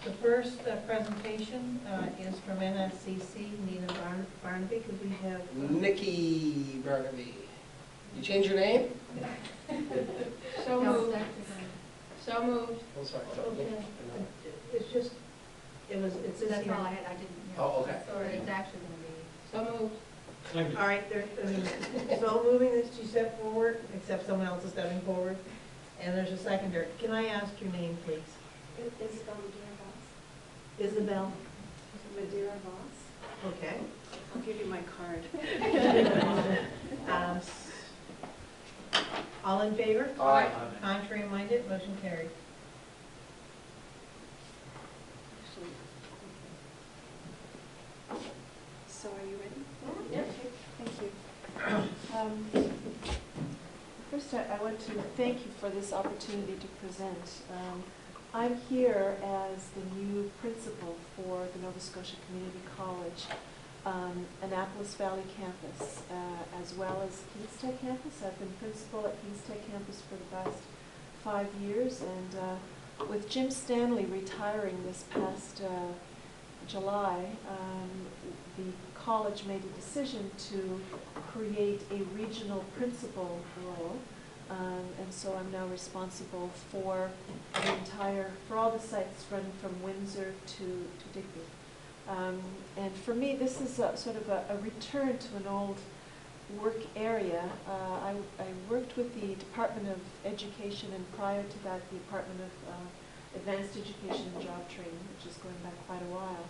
The first presentation is from NSCC, Nina Barnaby, because we have... Nikki Barnaby. You change your name? So moved. So moved. Oh, sorry. Okay. It's just, it's this That's here. all I had, I didn't hear. Oh, okay. Sorry, it's actually gonna be, so moved. All right, so moving this to step forward, except someone else is stepping forward, and there's a seconder. Can I ask your name, please? Isabel Madeira Voss. Isabel? Madeira Voss. Okay. I'll give you my card. Um, All in favor? Aye. Contrary minded, motion carried. Actually, okay. So are you ready? Yep. Thank you. First, I want to thank you for this opportunity to present. I'm here as the new principal for the Nova Scotia Community College, Annapolis Valley campus, as well as Kingstech campus. I've been principal at Kingstech campus for the past 5 years, and with Jim Stanley retiring this past July, the college made a decision to create a regional principal role, and so I'm now responsible for all the sites running from Windsor to Digby. And for me, this is sort of a return to an old work area. I worked with the Department of Education, and prior to that, the Department of Advanced Education and Job Training, which is going back quite a while.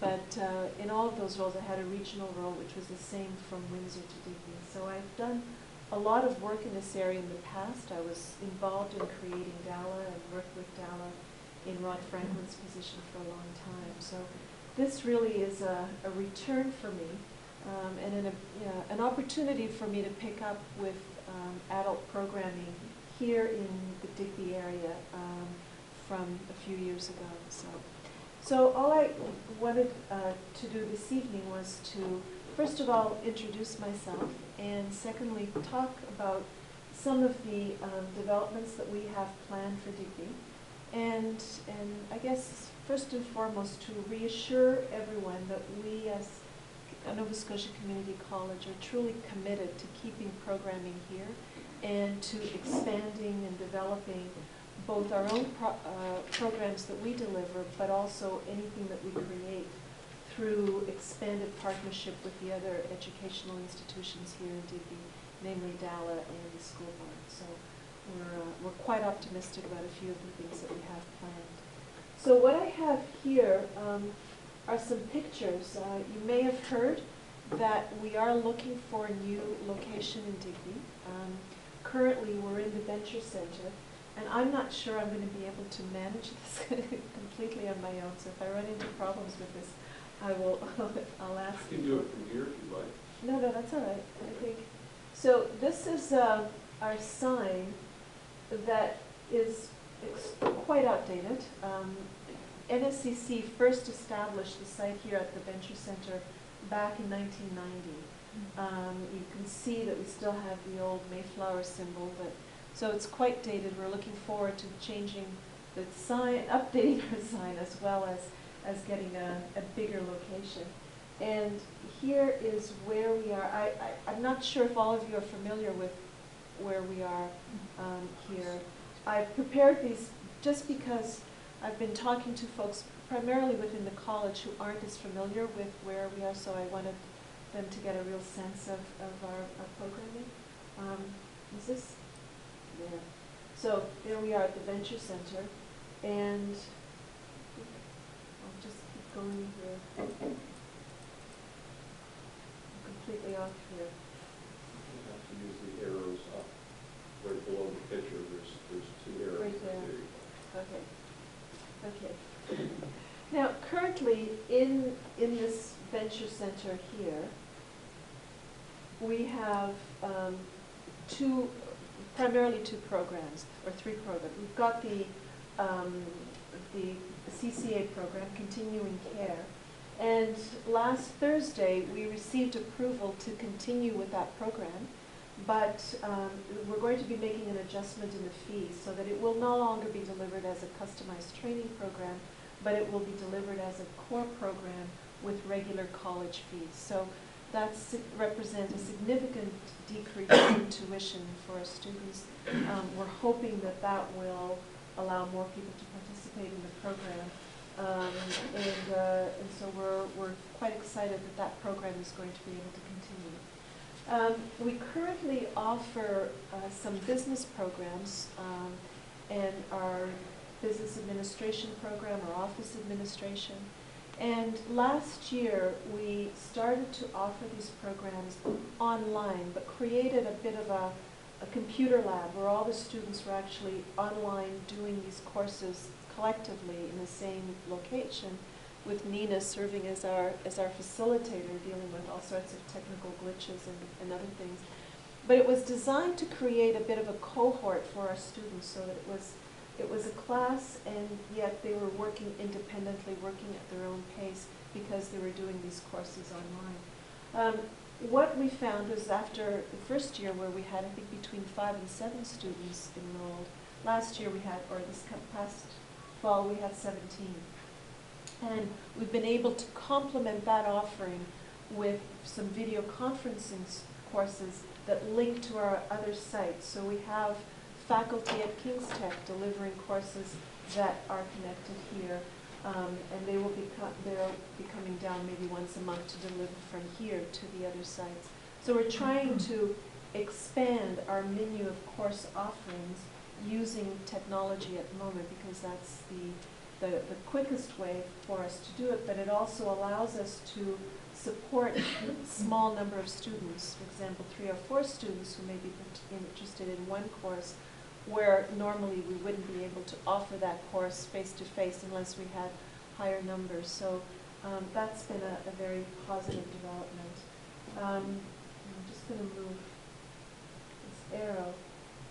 But in all of those roles, I had a regional role, which was the same from Windsor to Digby. So I've done a lot of work in this area in the past. I was involved in creating DALA and worked with DALA in Rod Franklin's position for a long time. So this really is a return for me, and an opportunity for me to pick up with adult programming here in the Digby area from a few years ago. So all I wanted to do this evening was to, first of all, introduce myself, and secondly, talk about some of the developments that we have planned for Digby, and I guess first and foremost to reassure everyone that we as Nova Scotia Community College are truly committed to keeping programming here and to expanding and developing both our own programs that we deliver, but also anything that we create through expanded partnership with the other educational institutions here in Digby, namely DALA and the school board. So we're quite optimistic about a few of the things that we have planned. So what I have here are some pictures. You may have heard that we are looking for a new location in Digby. Currently, we're in the Venture Center. And I'm not sure I'm going to be able to manage this completely on my own. So if I run into problems with this, I'll ask you. You can do it from here if you like. No, that's all right, I think. So this is our sign that is quite outdated. NSCC first established the site here at the Venture Center back in 1990. You can see that we still have the old Mayflower symbol, but so it's quite dated. We're looking forward to changing the sign, updating our sign, as well as getting a bigger location. And here is where we are. I'm not sure if all of you are familiar with where we are here. I've prepared these just because I've been talking to folks primarily within the college who aren't as familiar with where we are, so I wanted them to get a real sense of our programming. Is this? Yeah. So there we are at the Venture Center, and I'll just keep going here. I'm completely off here. You have to use the arrows up right below the picture. There's 2 arrows. Right there. Okay. Now, currently in this Venture Center here, we have primarily two programs, or 3 programs. We've got the CCA program, Continuing Care, and last Thursday we received approval to continue with that program, but we're going to be making an adjustment in the fees so that it will no longer be delivered as a customized training program, but it will be delivered as a core program with regular college fees. So that represents a significant decrease in tuition for our students. We're hoping that that will allow more people to participate in the program. And so we're quite excited that that program is going to be able to continue. We currently offer some business programs, and our business administration program, our office administration. And last year, we started to offer these programs online, but created a bit of a computer lab where all the students were actually online doing these courses collectively in the same location, with Nina serving as our facilitator, dealing with all sorts of technical glitches and other things. But it was designed to create a bit of a cohort for our students, so that it was a class, and yet they were working independently, working at their own pace, because they were doing these courses online. What we found was, after the first year, where we had, I think, between 5 and 7 students enrolled, last year we had, or this past fall, we had 17. And we've been able to complement that offering with some video conferencing courses that link to our other sites. So we have faculty at King's Tech delivering courses that are connected here, and they'll be coming down maybe once a month to deliver from here to the other sites. So we're trying to expand our menu of course offerings using technology at the moment, because that's the quickest way for us to do it, but it also allows us to support a small number of students, for example, 3 or 4 students who may be interested in one course, where normally we wouldn't be able to offer that course face-to-face unless we had higher numbers. So that's been a very positive development. I'm just going to move this arrow.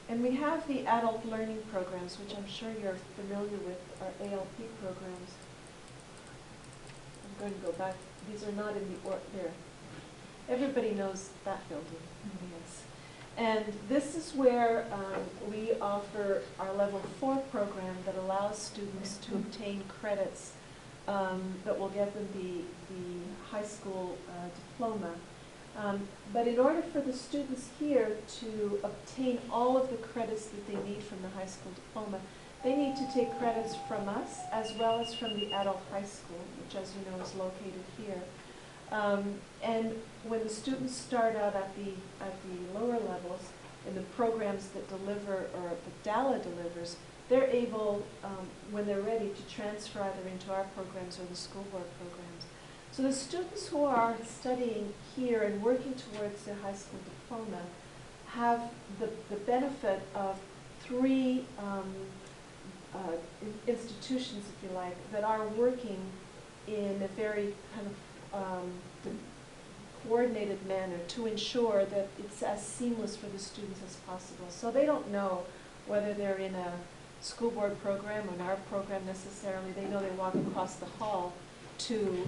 And we have the adult learning programs, which I'm sure you're familiar with, our ALP programs. I'm going to go back. These are not in the there. Everybody knows that building, yes. And this is where we offer our level 4 program that allows students to obtain credits that will get them the high school diploma. But in order for the students here to obtain all of the credits that they need from the high school diploma, they need to take credits from us as well as from the adult high school, which, as you know, is located here. And when the students start out at the lower levels in the programs that deliver, or that DALA delivers, they're able, when they're ready, to transfer either into our programs or the school board programs. So the students who are studying here and working towards their high school diploma have the benefit of 3 institutions, if you like, that are working in a very kind of coordinated manner to ensure that it's as seamless for the students as possible. So they don't know whether they're in a school board program or in our program necessarily. They know they walk across the hall to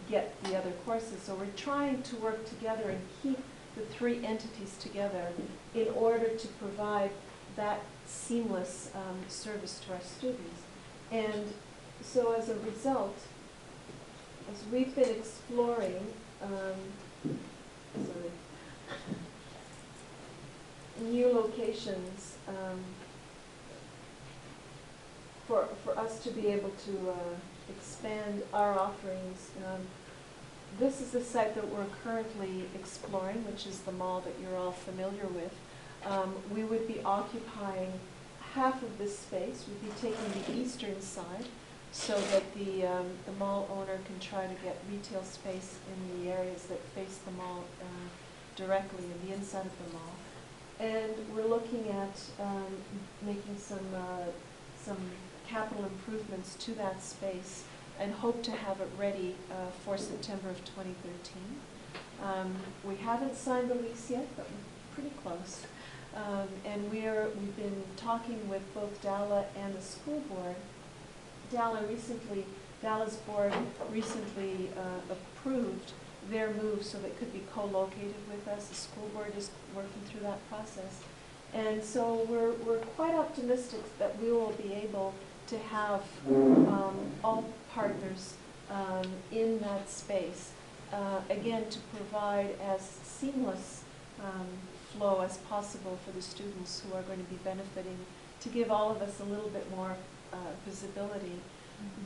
get the other courses. So we're trying to work together and keep the 3 entities together in order to provide that seamless service to our students. And so as a result, as we've been exploring new locations for us to be able to expand our offerings, this is the site that we're currently exploring, which is the mall that you're all familiar with. We would be occupying half of this space. We'd be taking the eastern side, so that the mall owner can try to get retail space in the areas that face the mall directly, in the inside of the mall. And we're looking at making some capital improvements to that space, and hope to have it ready for September of 2013. We haven't signed the lease yet, but we're pretty close. And we've been talking with both DALA and the school board. DALA's board recently approved their move so that it could be co-located with us. The school board is working through that process. And so we're quite optimistic that we will be able to have all partners in that space. Again, to provide as seamless flow as possible for the students who are going to be benefiting, to give all of us a little bit more visibility,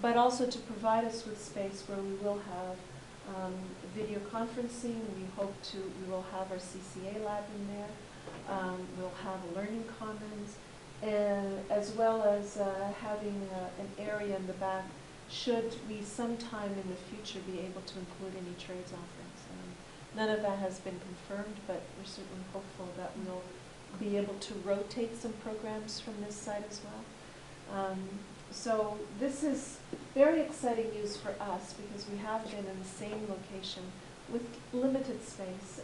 but also to provide us with space where we will have video conferencing. We will have our CCA lab in there. We'll have a learning commons, and as well as having an area in the back should we sometime in the future be able to include any trades offerings. None of that has been confirmed, but we're certainly hopeful that we'll be able to rotate some programs from this side as well. So this is very exciting news for us because we have been in the same location with limited space.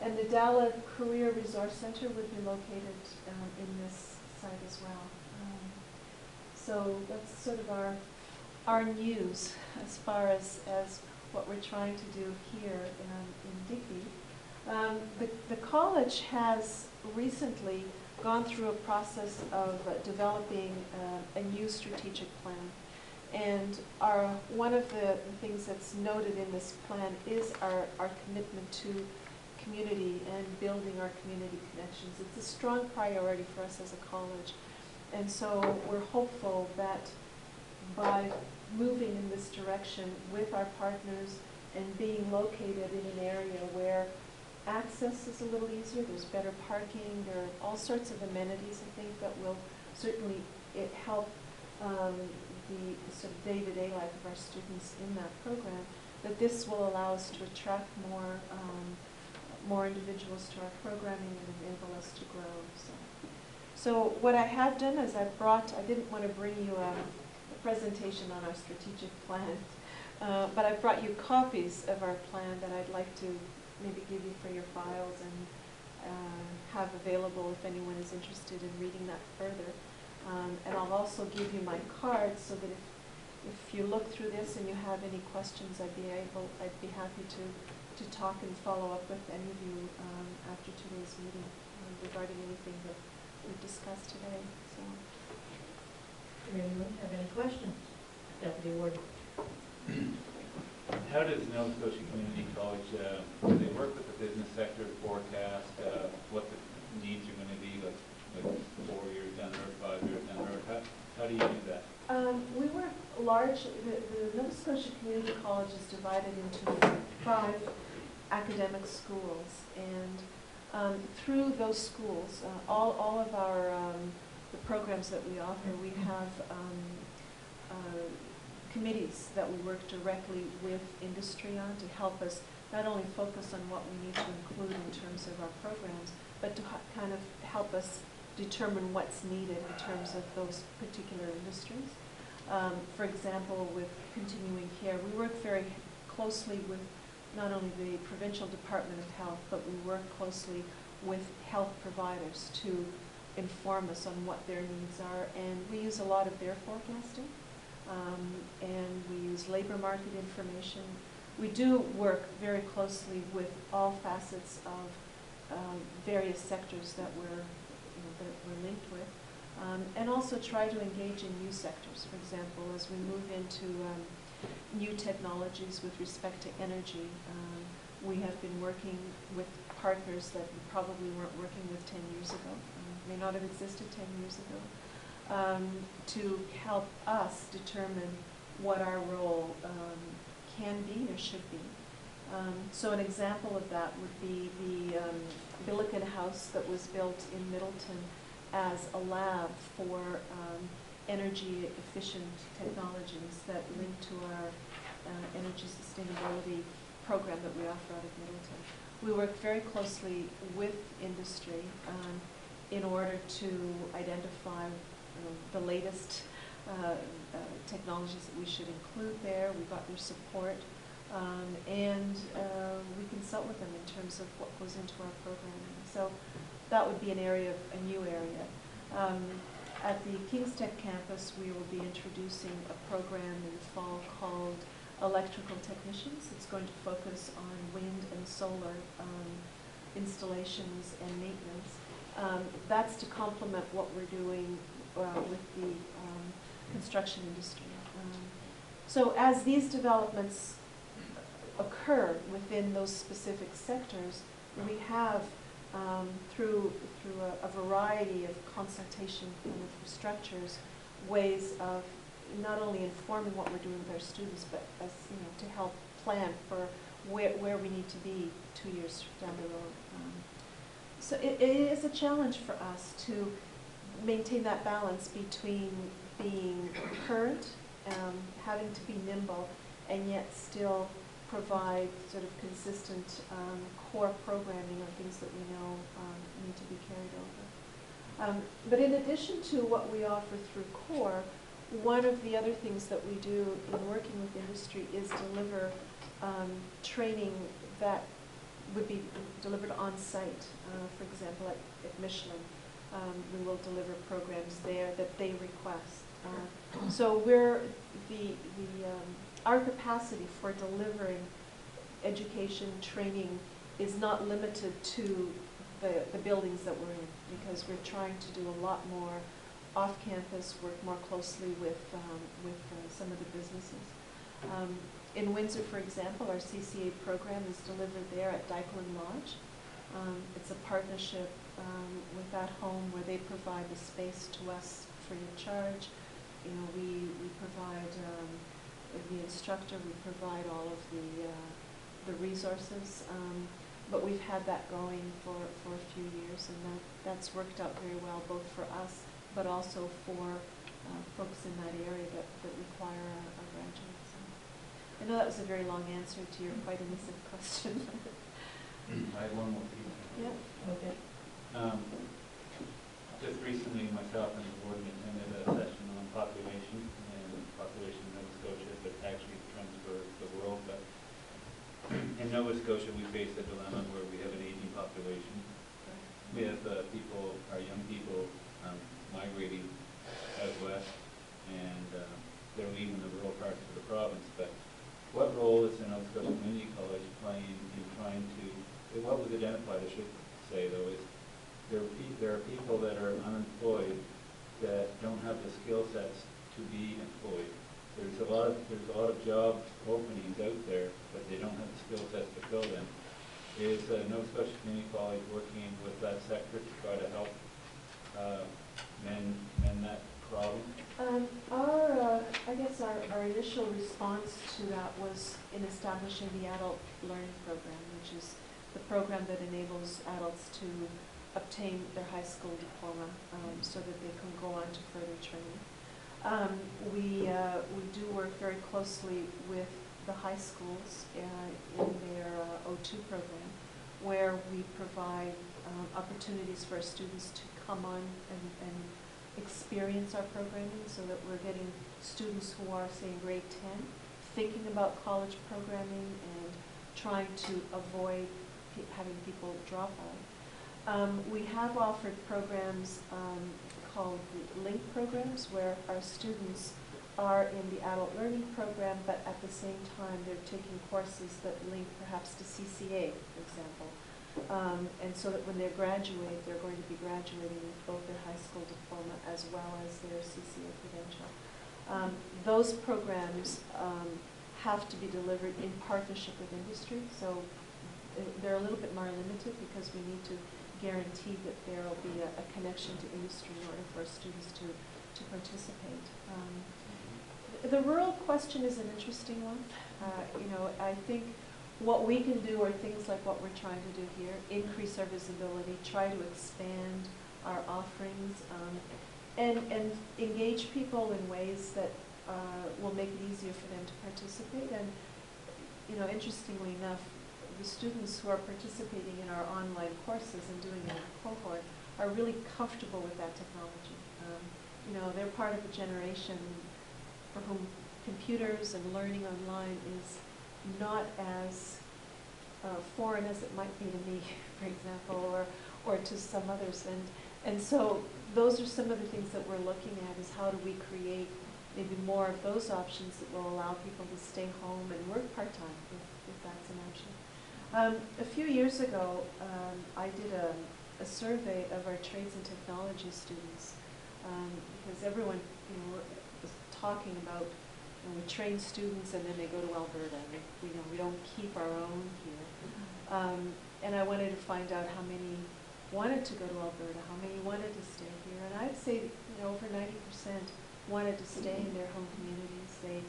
And the Dalla Career Resource Center would be located in this site as well. So that's sort of our news as far as what we're trying to do here in Digby. The college has recently gone through a process of developing a new strategic plan. And one of the things that's noted in this plan is our commitment to community and building our community connections. It's a strong priority for us as a college. And so we're hopeful that by moving in this direction with our partners and being located in an area where access is a little easier, there's better parking, there are all sorts of amenities, I think, that will certainly help the sort of day-to-day life of our students in that program, that this will allow us to attract more individuals to our programming and enable us to grow. So what I have done is I didn't want to bring you a presentation on our strategic plan, but I brought you copies of our plan that I'd like to maybe give you for your files and have available if anyone is interested in reading that further. And I'll also give you my card so that if you look through this and you have any questions, I'd be happy to talk and follow up with any of you after today's meeting regarding anything that we've discussed today. So, does anyone have any questions, Deputy Warden? How does Nova Scotia Community College, do they work with the business sector to forecast what the needs are going to be, like 4 years down the road, 5 years down the road? How do you do that? We work largely, the Nova Scotia Community College is divided into 5 academic schools, and through those schools, all of our the programs that we offer, we have committees that we work directly with industry on to help us not only focus on what we need to include in terms of our programs, but to kind of help us determine what's needed in terms of those particular industries. For example, with continuing care, we work very closely with not only the Provincial Department of Health, but we work closely with health providers to inform us on what their needs are, and we use a lot of their forecasting. And we use labor market information. We do work very closely with all facets of various sectors that we're linked with, and also try to engage in new sectors. For example, as we move into new technologies with respect to energy, we have been working with partners that we probably weren't working with 10 years ago, may not have existed 10 years ago. To help us determine what our role can be or should be. So an example of that would be the Billiken House that was built in Middleton as a lab for energy efficient technologies that link to our energy sustainability program that we offer out of Middleton. We work very closely with industry in order to identify the latest technologies that we should include there. We got their support, and we consult with them in terms of what goes into our programming. So that would be a new area. At the King's Tech campus, we will be introducing a program in the fall called Electrical Technicians. It's going to focus on wind and solar installations and maintenance. That's to complement what we're doing with the construction industry. So as these developments occur within those specific sectors, we have, through a variety of consultation kind of structures, ways of not only informing what we're doing with our students, but as, to help plan for where we need to be 2 years down the road. So it is a challenge for us to maintain that balance between being current, having to be nimble, and yet still provide sort of consistent core programming on things that we know need to be carried over. But in addition to what we offer through core, one of the other things that we do in working with industry is deliver training that would be delivered on site. For example, at Michelin, we will deliver programs there that they request. So we're our capacity for delivering education training is not limited to the buildings that we're in, because we're trying to do a lot more off-campus, work more closely with some of the businesses. In Windsor, for example, our CCA program is delivered there at Dykeland Lodge. It's a partnership with that home where they provide the space to us free of charge. We provide the instructor, we provide all of the resources, but we've had that going for a few years, and that's worked out very well, both for us, but also for folks in that area that require a graduate. So I know that was a very long answer to your quite innocent question. I have one more piece. Yeah. Okay. Just recently, myself and the board attended a session on population in Nova Scotia, but actually trends for the world. But in Nova Scotia, we face a dilemma where we have an aging population. We have our young people migrating out west, and they're leaving the rural parts of the province. But what role is the Nova Scotia Community College playing in trying to, what was identified, I should say though, is there are people that are unemployed that don't have the skill sets to be employed. There's a lot of job openings out there, but they don't have the skill sets to fill them. Is Nova Scotia Community College working with that sector to try to help mend that problem? I guess our initial response to that was in establishing the Adult Learning Program, which is the program that enables adults to obtain their high school diploma so that they can go on to further training. We do work very closely with the high schools in their O2 program, where we provide opportunities for our students to come on and experience our programming, so that we're getting students who are, say, in grade 10, thinking about college programming and trying to avoid having people drop out. We have offered programs called the LINK programs, where our students are in the adult learning program, but at the same time they're taking courses that link perhaps to CCA, for example. And so that when they graduate, they're going to be graduating with both their high school diploma as well as their CCA credential. Those programs have to be delivered in partnership with industry, so they're a little bit more limited because we need to guarantee that there will be a connection to industry in order for our students to participate. The rural question is an interesting one. I think what we can do are things like what we're trying to do here: increase our visibility, try to expand our offerings, and engage people in ways that will make it easier for them to participate. And interestingly enough, the students who are participating in our online courses and doing it in a cohort are really comfortable with that technology. They're part of a generation for whom computers and learning online is not as foreign as it might be to me, for example, or to some others. And so those are some of the things that we're looking at, is how do we create maybe more of those options that will allow people to stay home and work part-time, if that's an option. A few years ago, I did a survey of our trades and technology students, because everyone, was talking about, we train students and then they go to Alberta, and we don't keep our own here. And I wanted to find out how many wanted to go to Alberta, how many wanted to stay here, and I'd say over 90% wanted to stay in their home communities.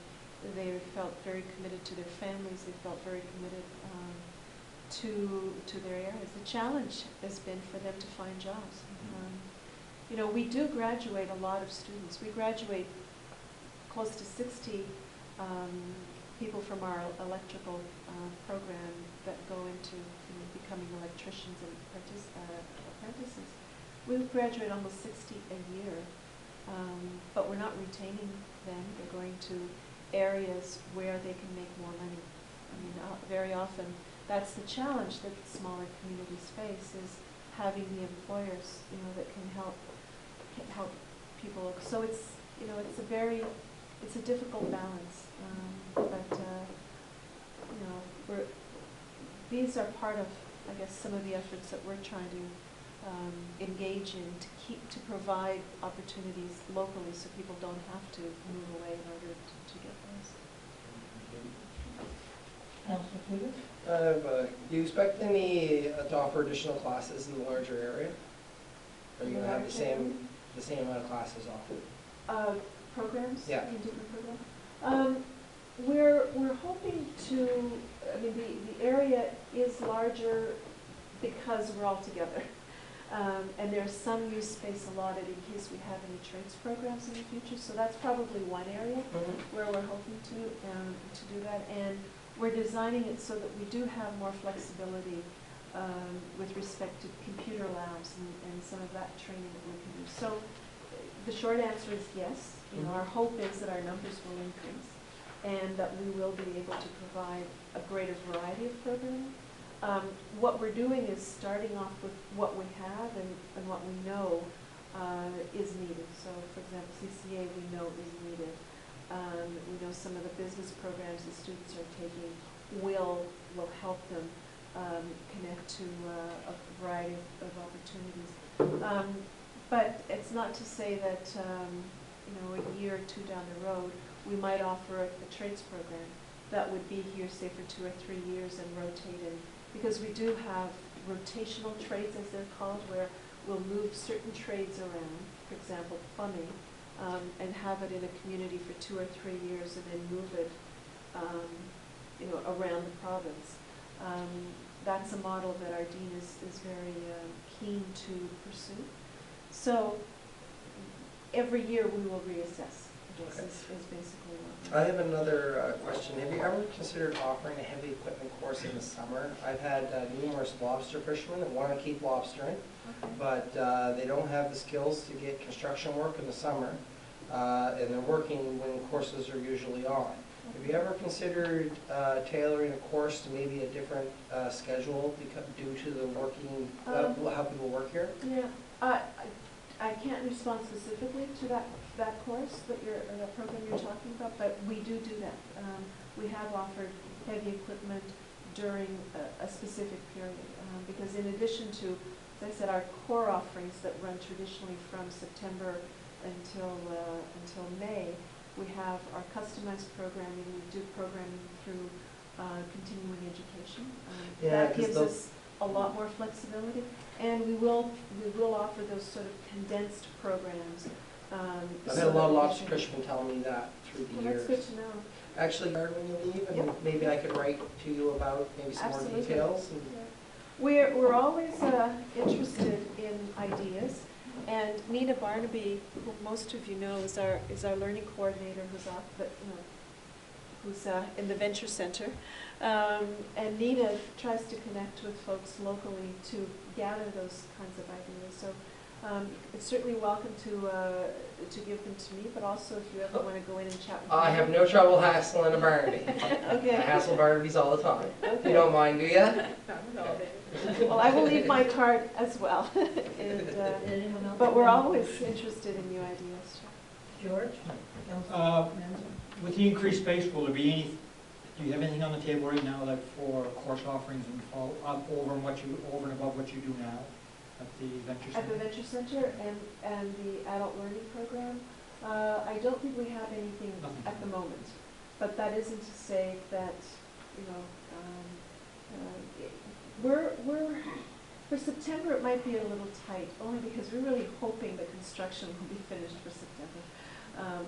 They felt very committed to their families. They felt very committed to their areas. The challenge has been for them to find jobs. We do graduate a lot of students. We graduate close to 60 people from our electrical program that go into becoming electricians and apprentices. We graduate almost 60 a year, but we're not retaining them. They're going to areas where they can make more money. Very often that's the challenge that smaller communities face, is having the employers, that can help people. So it's a difficult balance, these are part of, I guess, some of the efforts that we're trying to engage in to provide opportunities locally, so people don't have to move away in order to get those. Councilor Kluger? Do you expect to offer additional classes in the larger area? Or are you going to have the same amount of classes offered? Programs? Yeah. In different programs? We're hoping to, the area is larger because we're all together. And there's some use space allotted in case we have any trades programs in the future. So that's probably one area where we're hoping to do that. And we're designing it so that we do have more flexibility with respect to computer labs and some of that training that we can do. So the short answer is yes. Our hope is that our numbers will increase and that we will be able to provide a greater variety of programming. What we're doing is starting off with what we have and what we know is needed. So, for example, CCA we know is needed. We know some of the business programs the students are taking will help them connect to a variety of opportunities. But it's not to say that a year or two down the road we might offer a trades program that would be here, say, for 2 or 3 years and rotate in. Because we do have rotational trades, as they're called, where we'll move certain trades around, for example, plumbing, and have it in a community for 2 or 3 years and then move it around the province. That's a model that our dean is very keen to pursue. So every year we will reassess. This is basically what I have another question. Have you ever considered offering a heavy equipment course in the summer? I've had numerous lobster fishermen that want to keep lobstering, but they don't have the skills to get construction work in the summer, and they're working when courses are usually on. Have you ever considered tailoring a course to maybe a different schedule due to the working, how people work here? Yeah, I can't respond specifically to that course or that program you're talking about, but we do that. We have offered heavy equipment during a specific period because in addition to, as I said, our core offerings that run traditionally from September until May, we have our customized programming. We do programming through continuing education. That gives us a lot more flexibility, and we will offer those sort of condensed programs. I've had a lot of lobster fishermen tell me that through the years. That's good to know. Actually, when you leave, and maybe I could write to you about maybe some more details. And We're always interested in ideas, and Nina Barnaby, who most of you know, is our learning coordinator, who's in the Venture Center. And Nina tries to connect with folks locally to gather those kinds of ideas. So it's certainly welcome to give them to me, but also if you ever want to go in and chat with me. I have no trouble hassling a Barnaby. Okay. I hassle Barnabys all the time. Okay. You don't mind, do you? Well, I will leave my card as well. But we're always interested in new ideas. George? With the increased space, will there be any, do you have anything on the table right now like for course offerings and over and above what you do now at the Venture Center? At the Venture Center and the Adult Learning Program, I don't think we have anything Nothing. at the moment, but that isn't to say that, you know, for September, it might be a little tight, only because we're really hoping the construction will be finished for September.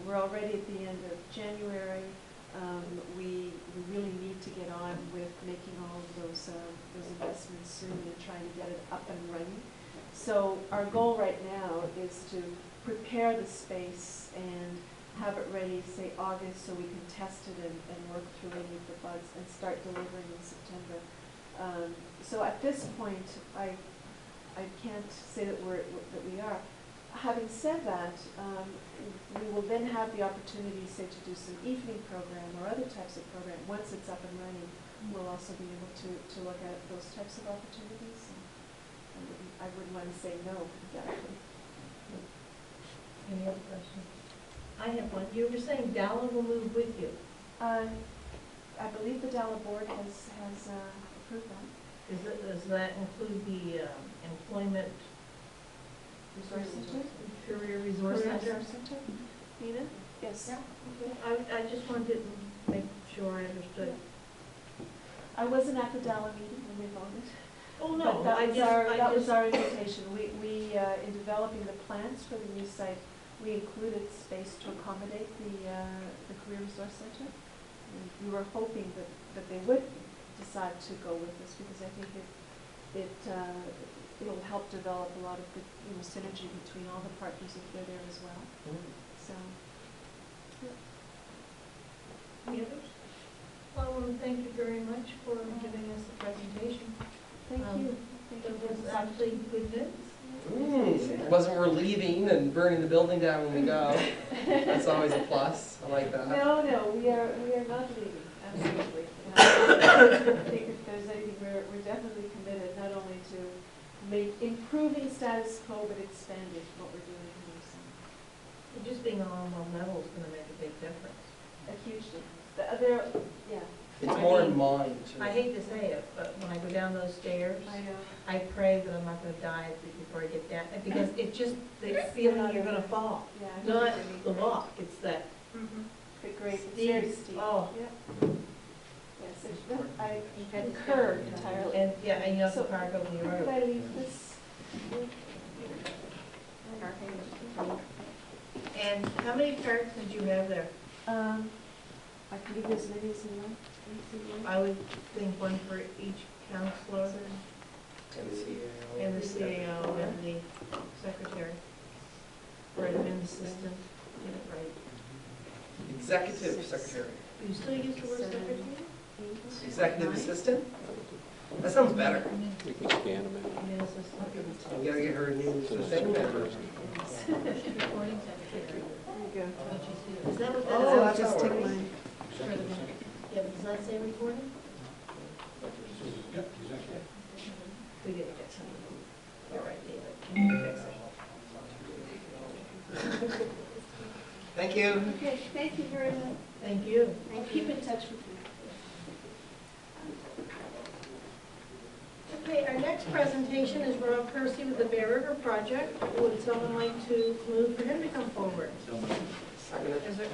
We're already at the end of January. We really need to get on with making all of those investments soon and trying to get it up and running. So our goal right now is to prepare the space and have it ready, say August, so we can test it and work through any of the bugs and start delivering in September. So at this point, I can't say that we are. Having said that, we will then have the opportunity, say, to do some evening program or other types of program. Once it's up and running, we'll also be able to look at those types of opportunities. And I wouldn't want to say no, exactly. Any other questions? I have one. You were saying Dalla will move with you. I believe the Dalla board has approved that. Does that include the employment Resource Center? Career Resource Career Center? Resource Center? Nina? Yes. I just wanted to make sure I understood. I wasn't at the Dalla meeting when they voted. Oh, But no, that was our invitation. We in developing the plans for the new site, we included space to accommodate the Career Resource Center. And we were hoping that they would decide to go with this, because I think it'll help develop a lot of good, synergy between all the partners if they're there as well. So, yeah. Any others? Well, I want to thank you very much for giving us the presentation. Thank you. Thank you It for was this actually good news. It wasn't we're leaving and burning the building down when we go. That's always a plus. I like that. No, we are not leaving, absolutely. I think if there's anything, we're definitely committed not only to improving status quo, but expanding what we're doing here. So, Just being on one level is going to make a big difference. a huge difference. Yeah, It's more in mind, too. I hate to say it, but when I go down those stairs, I know. I pray that I'm not going to die before I get down, because it's just the feeling you're going to fall. Yeah, I know Not what you mean. the walk, it's that But great, it's steep. very steep. Oh, Yep. Yes, I concur entirely. and you have to So, park over the Could road. I leave this? And how many parks did you have there? I could leave as many as you like. I would think one for each counselor And the CAO. and the CAO and the secretary, or admin assistant, right? Executive secretary. You still use the word secretary? Executive assistant? That sounds better. We can scan them in. Admin assistant. We gotta get her a new thing there. Recording secretary. There you go. Is that what that is? Oh, that's Just how it take works. mine. For the minute. Yeah, but does that say recording? We didn't get some. All right, David, can you fix it? Thank you. Okay, thank you very much. Thank you. I'll keep in touch with you. Okay, our next presentation is Rob Kersey with the Bear River Project. Would someone like to move for him to come forward? Is there,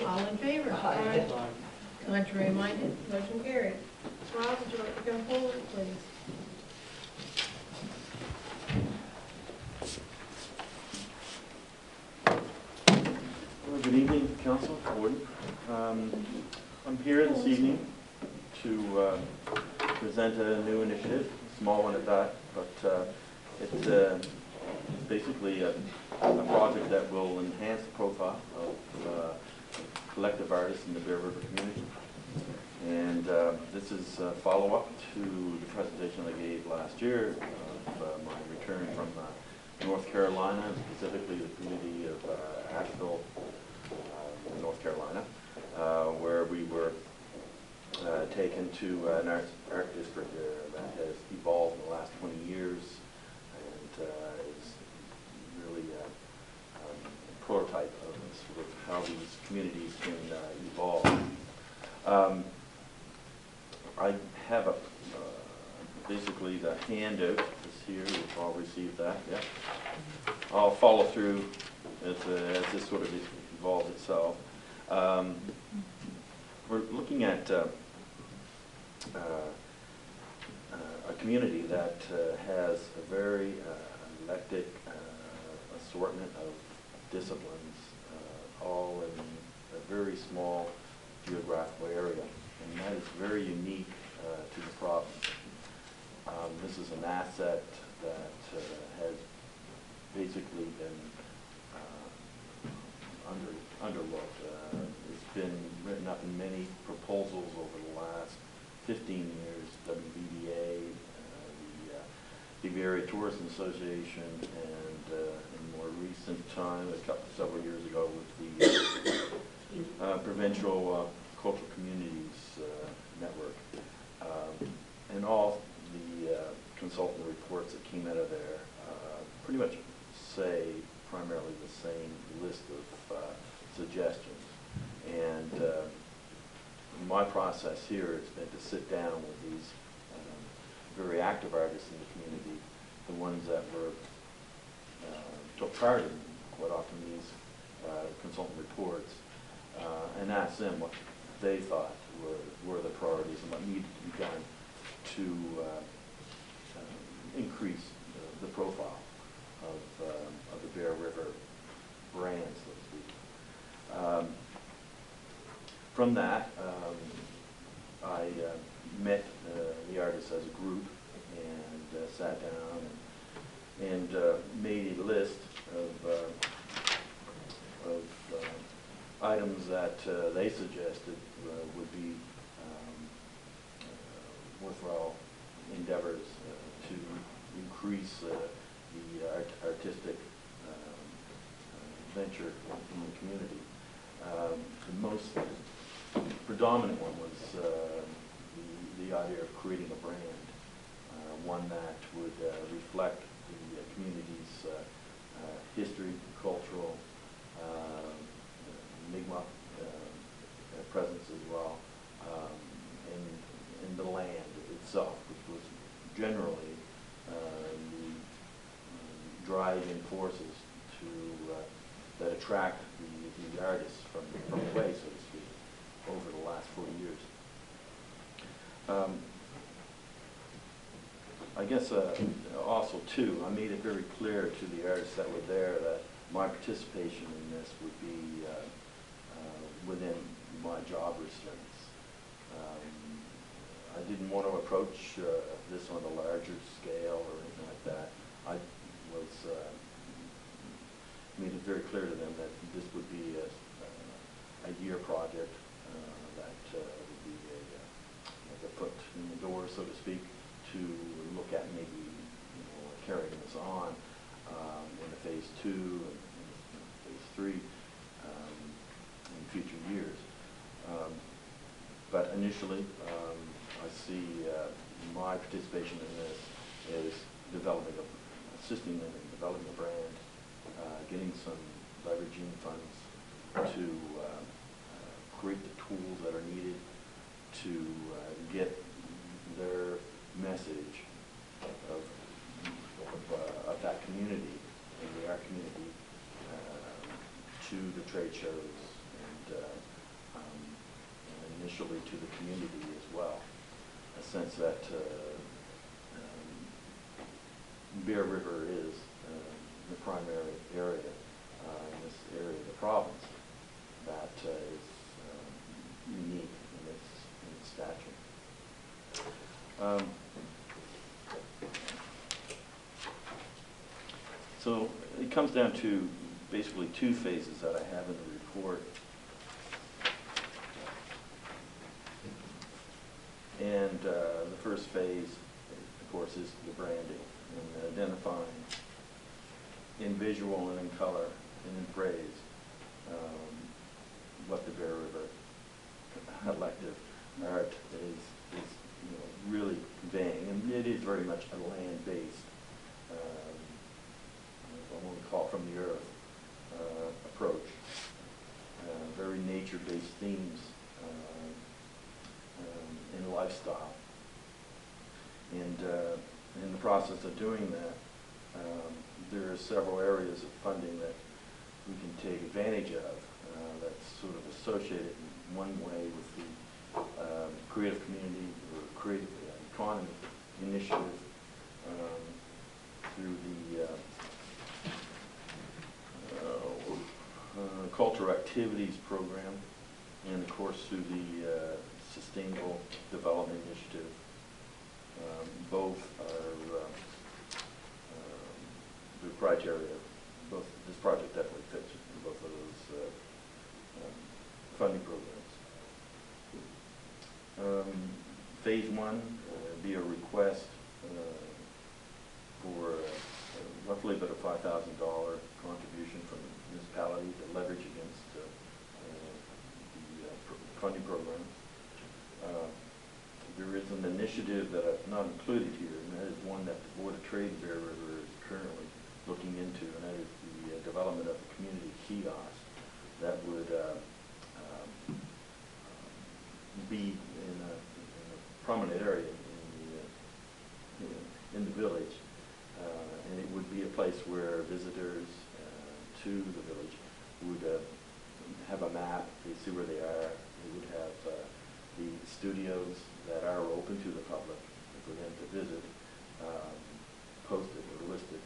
all in favor? Aye. Contrary minded, motion carried. Rob, would you like to come forward, please? Well, good evening, Council, Warden. I'm here this evening to present a new initiative, a small one at that, but it's basically a project that will enhance the profile of collective artists in the Bear River community. And this is a follow-up to the presentation I gave last year of my return from North Carolina, specifically the community of Asheville, North Carolina, where we were taken to an art district that has evolved in the last 20 years and is really a prototype of sort of how these communities can evolve. I have basically the handout is here. You've all received that, yeah. I'll follow through as this sort of evolves itself. We're looking at a community that has a very eclectic assortment of disciplines, all in a very small geographical area, and that is very unique to the province. This is an asset that has basically been underlooked. It's been written up in many proposals over the last 15 years, WBDA, the Area Tourism Association, and in more recent time, several years ago, with the Provincial Cultural Communities Network. And all the consultant reports that came out of there pretty much say primarily the same list of suggestions. And my process here has been to sit down with these very active artists in the community, the ones that were took part in quite often these consultant reports, and ask them what they thought were the priorities and what needed to be done to increase the profile of the Bear River brand, so to speak. From that, I met the artists as a group and sat down and made a list of items that they suggested would be worthwhile endeavors to increase the artistic venture in the community. The most predominant one was the idea of creating a brand, one that would reflect the community's history, cultural, Mi'kmaq presence as well, and the land itself, which was generally the driving forces that attract the artists from away, so to speak, over the last 40 years. I guess also too, I made it very clear to the artists that were there that my participation in this would be within my job restraints. I didn't want to approach this on a larger scale or anything like that. I was made it very clear to them that this would be a year project, that would be like a foot in the door, so to speak, to look at maybe carrying this on in the phase 2 and phase 3 in future years. But initially, I see my participation in this is assisting them in developing a brand, getting some leveraging funds to create the tools that are needed to get their message of that community and the art community to the trade shows and initially to the community as well. A sense that Bear River is the primary area in this area of the province that is unique in its stature. So it comes down to basically 2 phases that I have in the report. And the first phase, of course, is the branding and identifying in visual and in color and in phrase what the Bear River collective art is really conveying. And it is very much a land-based, I want to call it from the earth approach. Very nature-based themes in lifestyle. And in the process of doing that, there are several areas of funding that we can take advantage of that's sort of associated in one way with the creative community or creative economy initiative through the cultural activities program, and of course through the sustainable development initiative. Both are the criteria. Both this project definitely fits in both of those funding programs. Phase 1 be a request for roughly about a $5,000 contribution from the municipality to leverage against the funding program. There is an initiative that I've not included here, and that is one that the Board of Trade in Bear River is currently looking into, and that is the development of a community kiosk that would be in a prominent area in the village, and it would be a place where visitors to the village would have a map. They see where they are. They would have the studios that are open to the public for them to visit, posted or listed,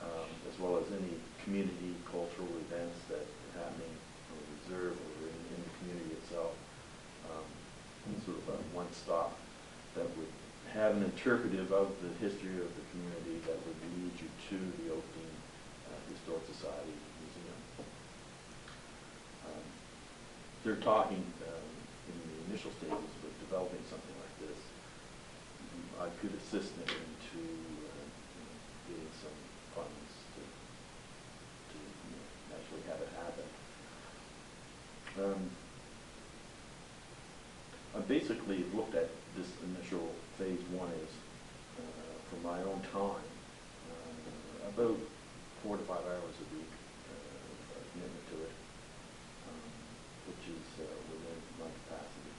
as well as any community cultural events that are happening or reserved or in the community itself. Sort of a one-stop that would have an interpretive of the history of the community that would lead you to the Oakden Historic Society Museum. They're talking in the initial stages of developing something like this. I could assist them into getting some funds to actually have it happen. I basically looked at this initial phase 1 as, for my own time, about 4 to 5 hours a week commitment to it, which is within my capacity.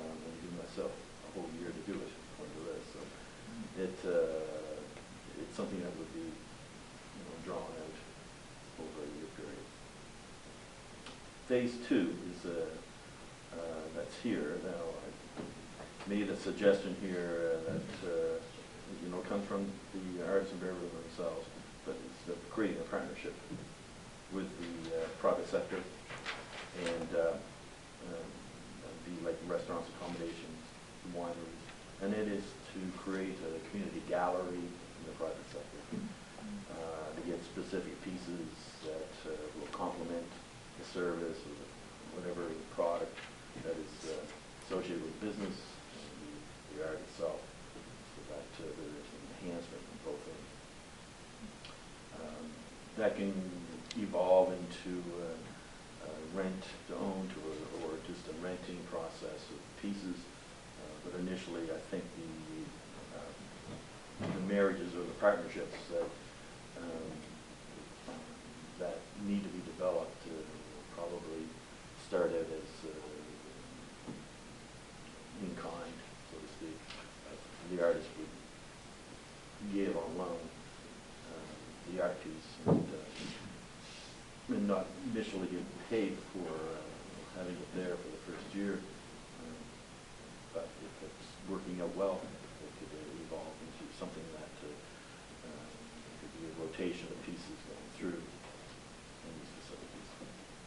And give myself a whole year to do it according to this. So it's something that would be drawn out over a year period. Phase 2 is that's here. Now, I made a suggestion here that comes from the artists in Bear River themselves, but it's creating a partnership with the private sector and be like restaurants, accommodations, wineries, and it is to create a community gallery in the private sector to get specific pieces that will complement the service or whatever the product that is associated with business and the art itself, so that there is an enhancement in both ends. That can evolve into rent to own or just a renting process of pieces, but initially I think the marriages or the partnerships that need to be developed probably start out as in kind, so to speak. The artist would give on loan the art piece and not initially get paid for having it there for the first year. But if it's working out well, it could evolve into something that could be a rotation of pieces going through in these facilities.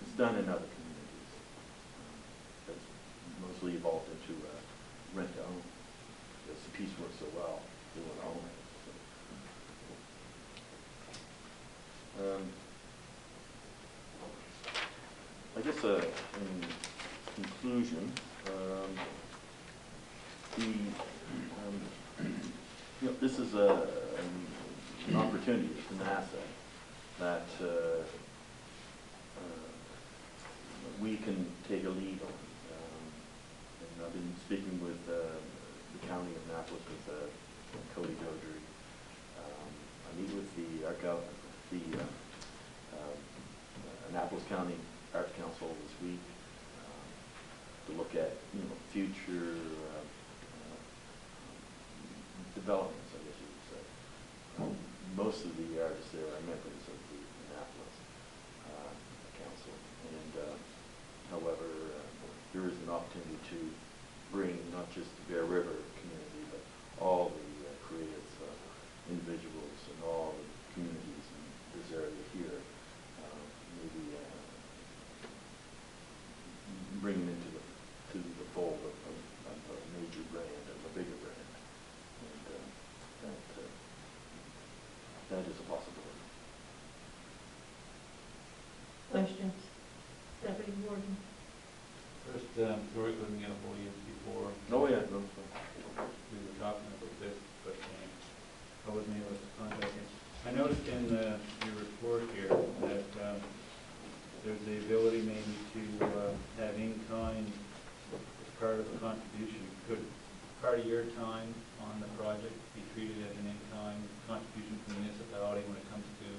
It's done in other communities. It's mostly evolved into rent to own, because the piece works so well, they want to own it. I guess in conclusion, this is an opportunity, it's an asset that we can take a lead on. And I've been speaking with the County of Annapolis, with Cody Dodry. I meet with the Annapolis County Arts Council this week to look at future developments, I guess you would say. Most of the artists there are members of the Annapolis opportunity to bring not just the Bear River community, but all the creative individuals and all the communities in this area here, maybe bring them into the fold of a major brand, of a bigger brand. And that is a possibility. Questions? Deputy Warden? First, sorry I couldn't get a hold of you before. Oh, yeah, no, We were talking about this, but I wasn't able to contact you. I noticed in your report here that there's the ability maybe to have in-kind as part of the contribution. Could part of your time on the project be treated as an in-kind contribution from the municipality when it comes to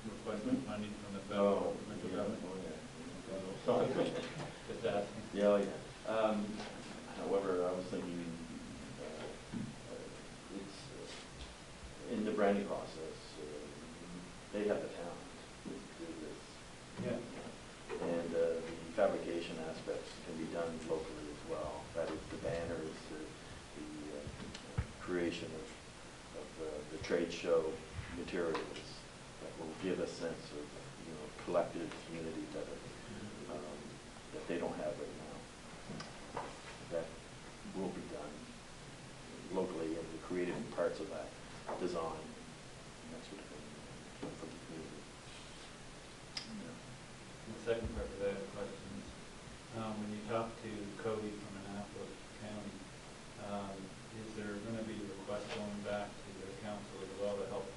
requesting funding from the federal government? Just asking. Yeah, yeah. However, I was thinking it's in the branding process, they have the talent to do this. Yeah. And the fabrication aspects can be done locally as well. That is the banners, the creation of the trade show materials that will give a sense of, you know, collective unity that they don't have right now. That will be done locally, and the creative parts of that design and that sort of thing for the community. Yeah. The second part of that question is, when you talk to Cody from Annapolis County, is there going to be a request going back to their council as well to help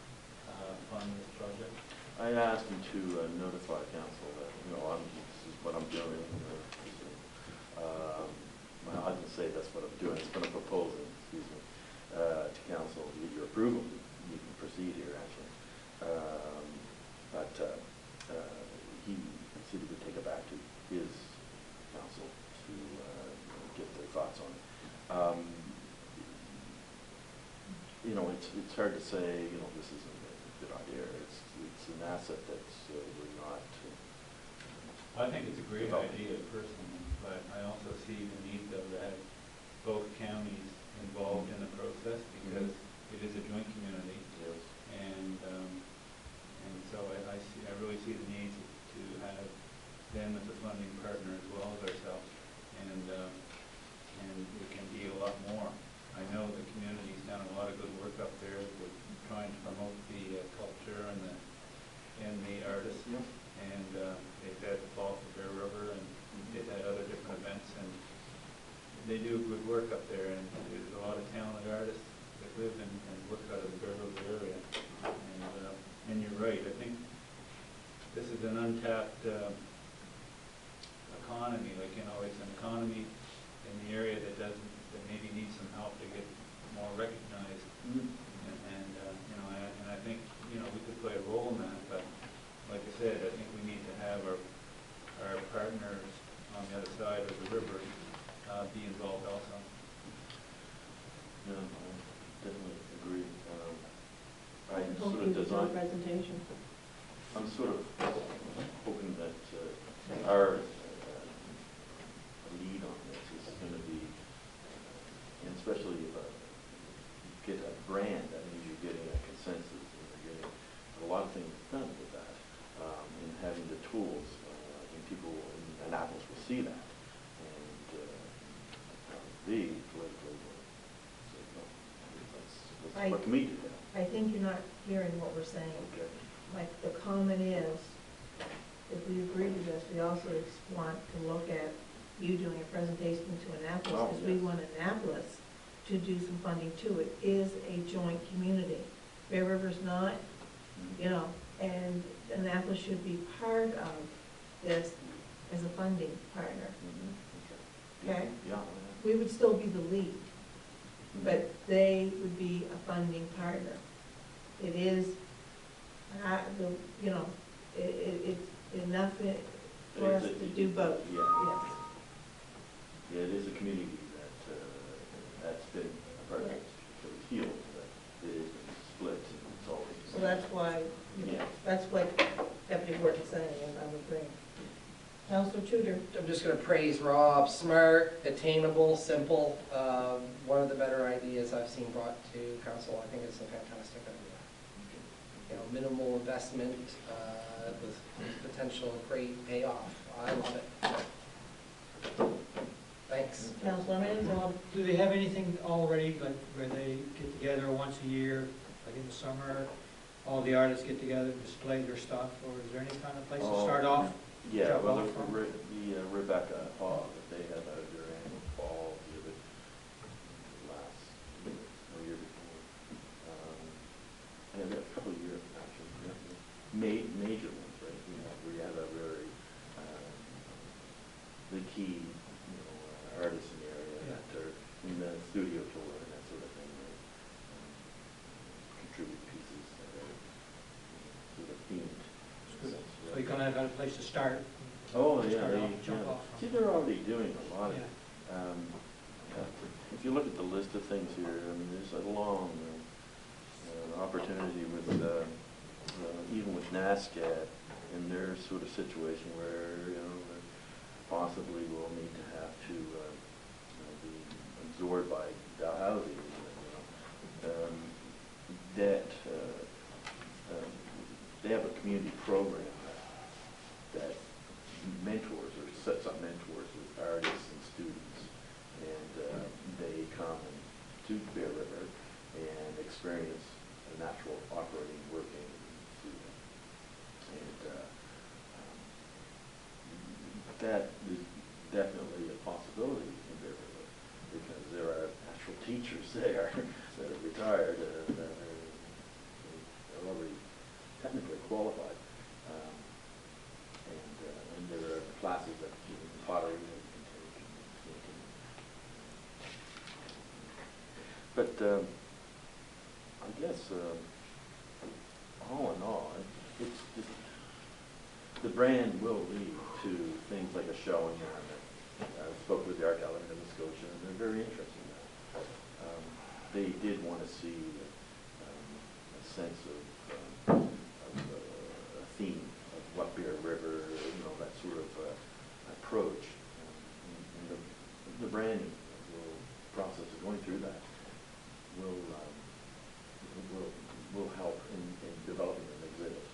fund this project? I asked him to notify council that, you know, this is what I'm doing. I didn't say that's what I'm doing. It's been a proposal, excuse me, to council. Your approval, you can proceed here, actually. But he said he would take it back to his council to get their thoughts on it. You know, it's hard to say, you know, this isn't a good idea. It's an asset that's we're not. I think it's a great idea personally, but I also see the need though to have both counties involved in the process because it is a joint community. Yes. And so I really see the need to have them as a funding partner as well as ourselves, and we can do a lot more. I know the community's done a lot of good work up there with trying to promote the culture and the artists. Yeah. And they've had the Fall for Bear River, and they've had other different events, and they do good work up there. And there's a lot of talented artists that live and work out of the Bear River area. And you're right. I think this is an untapped economy. Like, you know, it's an economy in the area that maybe needs some help to get more recognized. Mm-hmm. And you know, and I think, you know, we could play a role in that, but like I said, I think we need to have our partners on the other side of the river be involved also. Yeah, I definitely agree. I'm sort of hoping that our lead on this is going to be, and especially if you get a brand, that means you're getting a consensus, and you're getting a lot of things done with that. And having the tools, I think people in Annapolis will see that, and the politically will say, no, what can we do now? I think you're not hearing what we're saying. Okay. Like, the comment is, if we agree to this, we also want to look at you doing a presentation to Annapolis, Oh, because we yes. want Annapolis to do some funding too. It is a joint community. Bear River's not, you know, and Annapolis should be part of this as a funding partner. Okay? Yeah. We would still be the lead, but they would be a funding partner. It is, you know, it's enough for us to do both. Yeah. Yes. Yeah, it is a community that's been a part of it, that was healed, but it has been split, and it's always. So that's why, you know, Yeah. that's what Deputy Warden's saying, and I'm agreeing. Counselor Tudor. I'm just gonna praise Rob, smart, attainable, simple. One of the better ideas I've seen brought to council. I think it's a fantastic idea. You know, minimal investment, with potential great payoff. I love it. Thanks. Counselor Manzo. Do they have anything already, like where they get together once a year, like in the summer, all the artists get together and display their stuff, or is there any kind of place to start off? Yeah, Jump well, off from? the Rebecca Hall, they have their annual ball the other last year, or year before. And a couple of years, actually, major ones, right? We have a very, the key, artists in the area that are in the studio tour and that sort of thing, right? Contribute pieces that are sort of themed. So you're gonna have a place to start? Oh, yeah, Start off, jump off from. see, they're already doing a lot of Yeah. it. If you look at the list of things here, I mean, there's a long opportunity with, even with NASCAD in their sort of situation where, they possibly will need to have to be absorbed by Dalhousie. That they have a community program that mentors or sets up mentors with artists and students, and they come to Bear River and experience a natural operating working student. And that is definitely a possibility in Bear River, because there are actual teachers there that are retired and that are already technically qualified. And there are classes that pottery that you can take. But I guess all in all, it's just, the brand will lead to things like a showing. I spoke with the art gallery in Nova Scotia, and they're very interested in that. They did want to see a sense of a theme of what Bear River, that sort of approach. And the branding process of going through that will help in developing an exhibit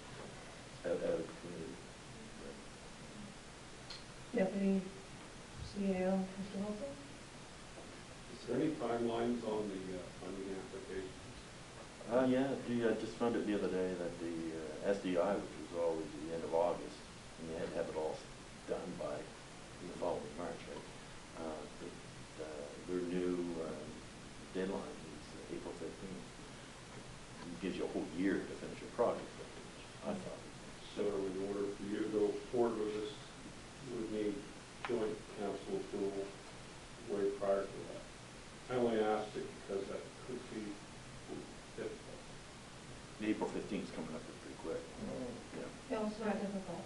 out of the community. Deputy CAO, Mr. Wilson. Is there any timelines on the funding applications? I just found it the other day that the SDI, which was always at the end of August, and you had to have it all done by the following March, right? Their new deadline is April 15th. It gives you a whole year to finish your project, which I thought. So in order for you to go forward with this, you would need joint council approval way prior to that. I only asked it because that could be difficult. April 15th is coming up pretty quick. Yeah. No, it's not difficult.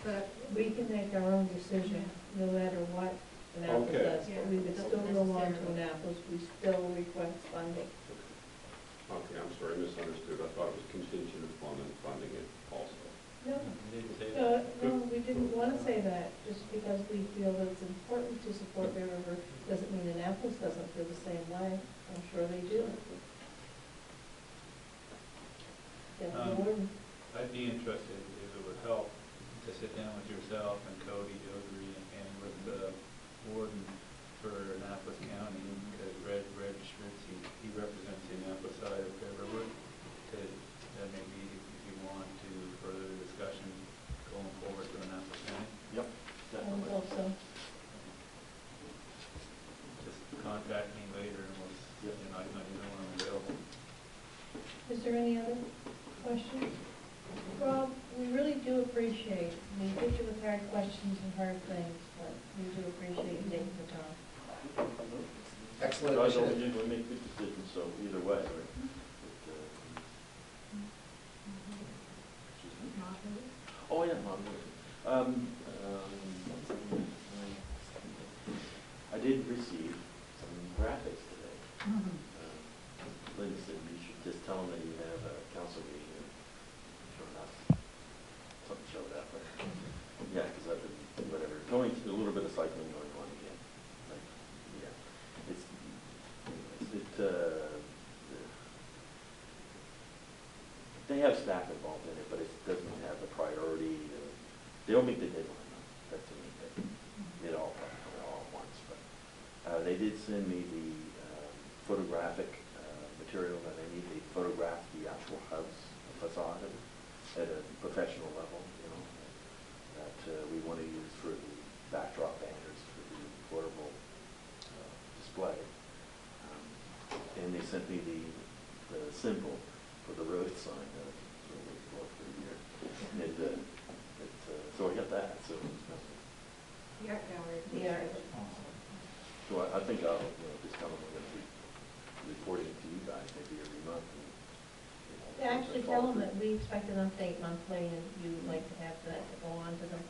But we can make our own decision, no matter what Annapolis Okay. does. But we would still go on to Annapolis, we still request funding. Okay, I'm sorry, I misunderstood. I thought it was contingent upon them funding it also. No, You didn't say no, that. no, we didn't want to say that, just because we feel that it's important to support Bear River, doesn't mean Annapolis doesn't feel the same way. I'm sure they do. Deputy Warden. I'd be interested if it would help to sit down with yourself and Cody Dodry and with the warden for Annapolis County, because Red Schmitz, he represents the Annapolis side of Bear River, that maybe if you want to further the discussion going forward to Annapolis County. Yep, I would hope so. Just contact me later and we'll, Yep. I know when I'm available. Is there any other questions? Rob, we really do appreciate, we hit you with hard questions and hard things, but we do appreciate you taking the time. Excellent God, don't initiative. usually make good decisions, so either way, right? Oh, yeah, not really. I did receive some graphics today. Linda said you should just tell them that you have a council meeting, and sure enough, something showed up. But yeah, because I've been, whatever, staff involved in it, but it doesn't have the priority. They don't meet the deadline, though. That's the main thing. It all at once. But they did send me the photographic material that I need. They photographed the actual house, the facade of it, at a professional level, you know, that we want to use for the backdrop banners for the portable display. And they sent me the symbol for the road sign that I've been waiting for a year. And so I got that. So The art gallery. The art. so I think I'll just tell them we're going to be reporting to you guys maybe every month. And, Yeah, actually tell them that we expect an update monthly and you would like to have that to go on to them.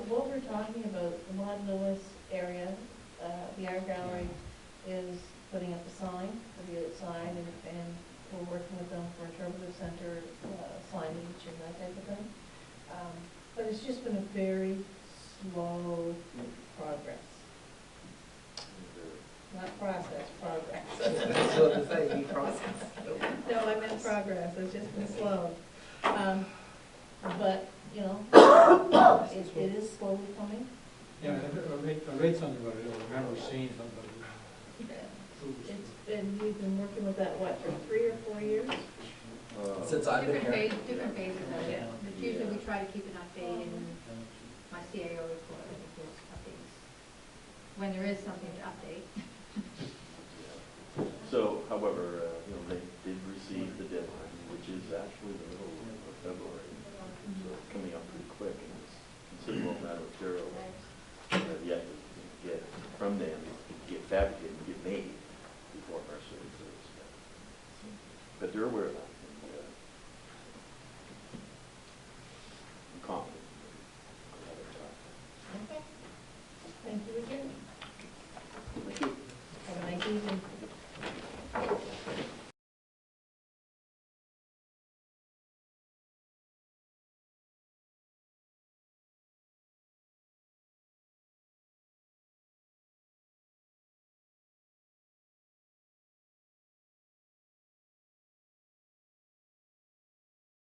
What we're talking about, the Maude Lewis area, the art gallery is putting up a sign for the outside, and we're working with them for interpretive center signage and that type of thing. But it's just been a very slow progress. Not process, progress. So does that mean process? No, I meant progress, it's just been slow. But, you know, it is slowly coming. Yeah, I read something about it, I remember seeing something about it. We've been working with that, what, for 3 or 4 years? Since I've been here. Different phases of it. Yeah. But usually we try to keep an update in my CAO report, I think there's updates. When there is something to update. So, however, they did receive the deadline, which is actually the middle of February. So it's coming up pretty quick, and it's considerable amount of material that yet to get from them, get fabricated, and get made before our city. But they're aware of that.